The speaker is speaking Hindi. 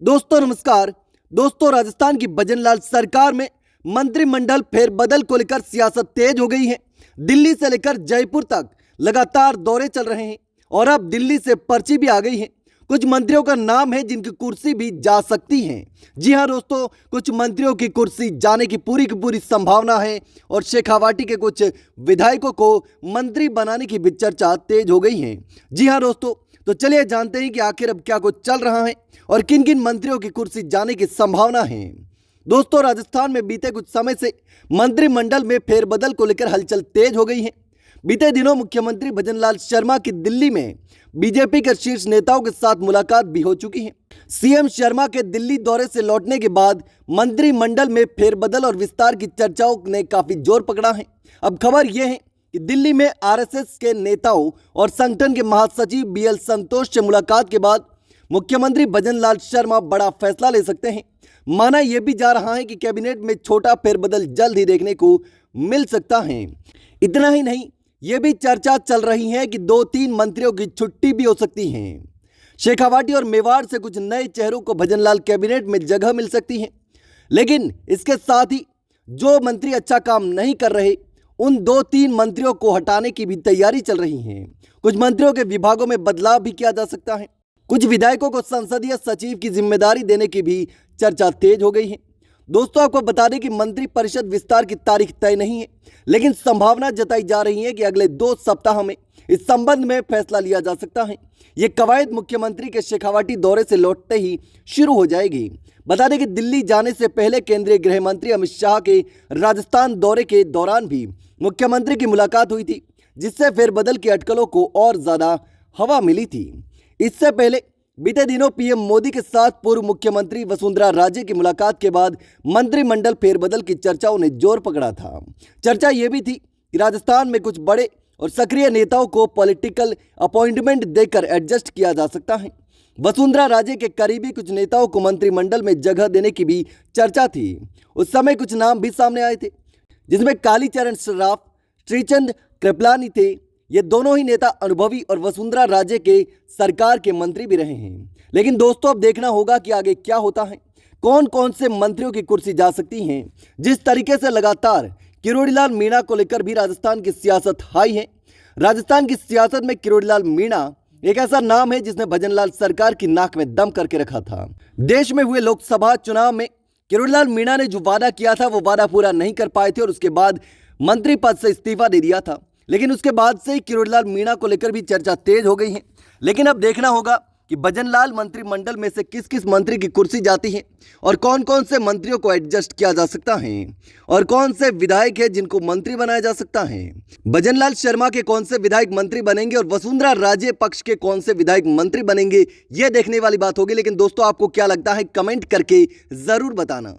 दोस्तों नमस्कार। दोस्तों राजस्थान की भजनलाल सरकार में मंत्रिमंडल फेरबदल को लेकर सियासत तेज हो गई है। दिल्ली से लेकर जयपुर तक लगातार दौरे चल रहे हैं और अब दिल्ली से पर्ची भी आ गई है। कुछ मंत्रियों का नाम है जिनकी कुर्सी भी जा सकती है। जी हां दोस्तों, कुछ मंत्रियों की कुर्सी जाने की पूरी संभावना है और शेखावाटी के कुछ विधायकों को मंत्री बनाने की भी चर्चा तेज हो गई है। जी हां दोस्तों, तो चलिए जानते हैं कि आखिर अब क्या कुछ चल रहा है और किन किन मंत्रियों की कुर्सी जाने की संभावना है। दोस्तों राजस्थान में बीते कुछ समय से मंत्रिमंडल में फेरबदल को लेकर हलचल तेज हो गई है। बीते दिनों मुख्यमंत्री भजनलाल शर्मा की दिल्ली में बीजेपी के शीर्ष नेताओं के साथ मुलाकात भी हो चुकी है। सीएम शर्मा के दिल्ली दौरे से लौटने के बाद मंत्रिमंडल में फेरबदल और विस्तार की चर्चाओं ने काफी जोर पकड़ा है। अब खबर यह है कि दिल्ली में आरएसएस के नेताओं और संगठन के महासचिव बीएल संतोष से मुलाकात के बाद मुख्यमंत्री भजनलाल शर्मा बड़ा फैसला ले सकते हैं। माना यह भी जा रहा है कि कैबिनेट में छोटा फेरबदल जल्द ही देखने को मिल सकता है। इतना ही नहीं, यह भी चर्चा चल रही है कि 2-3 मंत्रियों की छुट्टी भी हो सकती है। शेखावाटी और मेवाड़ से कुछ नए चेहरों को भजनलाल कैबिनेट में जगह मिल सकती है। लेकिन इसके साथ ही जो मंत्री अच्छा काम नहीं कर रहे उन 2-3 मंत्रियों को हटाने की भी तैयारी चल रही है। कुछ मंत्रियों के विभागों में बदलाव भी किया जा सकता है। कुछ विधायकों को संसदीय सचिव की जिम्मेदारी देने की भी चर्चा तेज हो गई है। दोस्तों आपको बता दें कि मंत्री परिषद विस्तार की तारीख तय नहीं है, लेकिन संभावना जताई जा रही है कि अगले 2 सप्ताह में इस संबंध में फैसला लिया जा सकता है। ये कवायद मुख्यमंत्री के शेखावाटी दौरे से लौटते ही शुरू हो जाएगी। बता दें कि दिल्ली जाने से पहले केंद्रीय गृह मंत्री अमित शाह के राजस्थान दौरे के दौरान भी मुख्यमंत्री की मुलाकात हुई थी, जिससे फेरबदल की अटकलों को और ज्यादा हवा मिली थी। इससे पहले बीते दिनों पीएम मोदी के साथ पूर्व मुख्यमंत्री वसुंधरा राजे की मुलाकात के बाद मंत्रिमंडल फेरबदल की चर्चाओं ने जोर पकड़ा था। चर्चा यह भी थी कि राजस्थान में कुछ बड़े और सक्रिय नेताओं को पॉलिटिकल अपॉइंटमेंट देकर एडजस्ट किया जा सकता है। वसुंधरा राजे के करीबी कुछ नेताओं को मंत्रिमंडल में जगह देने की भी चर्चा थी। उस समय कुछ नाम भी सामने आए थे, जिसमें कालीचरण श्राफ, श्रीचंद कृपलानी थे। ये दोनों ही नेता अनुभवी और वसुंधरा राजे के सरकार के मंत्री भी रहे हैं। लेकिन दोस्तों अब देखना होगा कि आगे क्या होता है, कौन कौन से मंत्रियों की कुर्सी जा सकती हैं। जिस तरीके से लगातार किरोड़ीलाल मीणा को लेकर भी राजस्थान की सियासत हाई है। राजस्थान की सियासत में किरोड़ीलाल मीणा एक ऐसा नाम है जिसने भजनलाल सरकार की नाक में दम करके रखा था। देश में हुए लोकसभा चुनाव में किरोड़ीलाल मीणा ने जो वादा किया था वो वादा पूरा नहीं कर पाए थे और उसके बाद मंत्री पद से इस्तीफा दे दिया था। लेकिन उसके बाद से ही किरोड़ीलाल मीणा को लेकर भी चर्चा तेज हो गई है। लेकिन अब देखना होगा कि भजनलाल मंत्रिमंडल में से किस किस मंत्री की कुर्सी जाती है और कौन कौन से मंत्रियों को एडजस्ट किया जा सकता है और कौन से विधायक है जिनको मंत्री बनाया जा सकता है। भजनलाल शर्मा के कौन से विधायक मंत्री बनेंगे और वसुंधरा राजे पक्ष के कौन से विधायक मंत्री बनेंगे, यह देखने वाली बात होगी। लेकिन दोस्तों आपको क्या लगता है, कमेंट करके जरूर बताना।